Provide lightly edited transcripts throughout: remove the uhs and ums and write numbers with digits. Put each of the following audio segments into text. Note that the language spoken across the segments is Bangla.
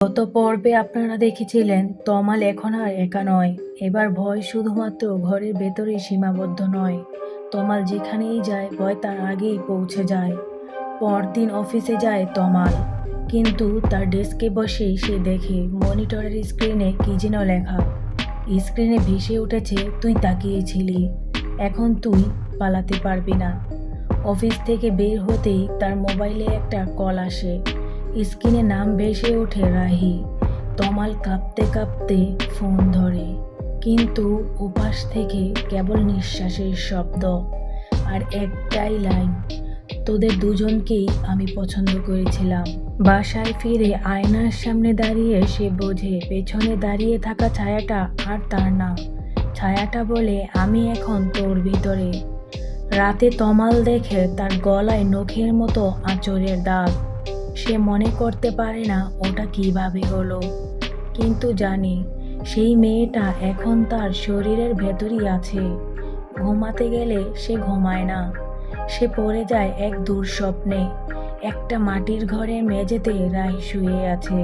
গত পর্বে আপনারা দেখেছিলেন তমাল এখন আর একা নয়। এবার ভয় শুধুমাত্র ঘরের ভেতরেই সীমাবদ্ধ নয়, তমাল যেখানেই যায় ভয় তার আগেই পৌঁছে যায়। পরদিন অফিসে যায় তমাল, কিন্তু তার ডেস্কে বসেই সে দেখে মনিটরের স্ক্রিনে কি যেন লেখা। স্ক্রিনে ভেসে উঠেছে, তুই তাকিয়েছিলি, এখন তুই পালাতে পারবি না। অফিস থেকে বের হতেই তার মোবাইলে একটা কল আসে। স্ক্রিনে নাম ভেসে ওঠে রাহি। তমাল কাঁপতে কাঁপতে ফোন ধরে, কিন্তু ওপাশ থেকে কেবল নিঃশ্বাসের শব্দ আর একটাই লাইন, তোদের দুজনকেই আমি পছন্দ করেছিলাম। বাসায় ফিরে আয়নার সামনে দাঁড়িয়ে সে বোঝে পেছনে দাঁড়িয়ে থাকা ছায়াটা আর তার না। ছায়াটা বলে, আমি এখন তোর ভিতরে। রাতে তমাল দেখে তার গলায় নখের মতো আঁচড়ের দাগ। সে মনে করতে পারে না ওটা কিভাবে হলো, কিন্তু জানি সেই মেয়েটা এখন তার শরীরের ভেতরই আছে। ঘুমাতে গেলে সে ঘুমায় না, সে পড়ে যায় এক দুঃস্বপ্নে। একটা মাটির ঘরের মেঝেতে রাহি শুয়ে আছে,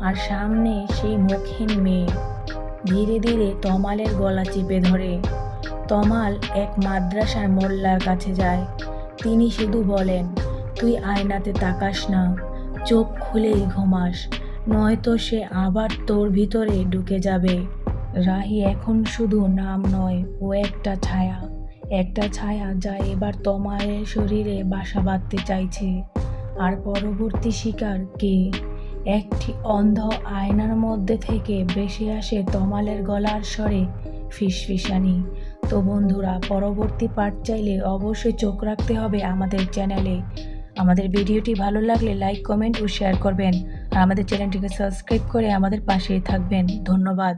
আর সামনে সেই মুখহীন মেয়ে। ধীরে ধীরে তমালের গলা চেপে ধরে। তমাল এক মাদ্রাসার মোল্লার কাছে যায়। তিনি শুধু বলেন, তুই আয়নাতে তাকাস না, চোখ খুলেই ঘুমাস, নয়তো সে আবার তোর ভিতরে ঢুকে যাবে। রাহি এখন শুধু নাম নয়, ও একটা ছায়া, একটা ছায়া যা এবার তমালের শরীরে বাসা বাঁধতে চাইছে। আর পরবর্তী শিকার কে? একটি অন্ধ আয়নার মধ্যে থেকে ভেসে আসে তমালের গলার স্বরে ফিসফিসানি। তো বন্ধুরা, পরবর্তী পার্ট চাইলে অবশ্যই চোখ রাখতে হবে আমাদের চ্যানেলে। আমাদের ভিডিওটি ভালো লাগলে লাইক, কমেন্ট ও শেয়ার করবেন, আর আমাদের চ্যানেলটিকে সাবস্ক্রাইব করে আমাদের পাশেই থাকবেন। ধন্যবাদ।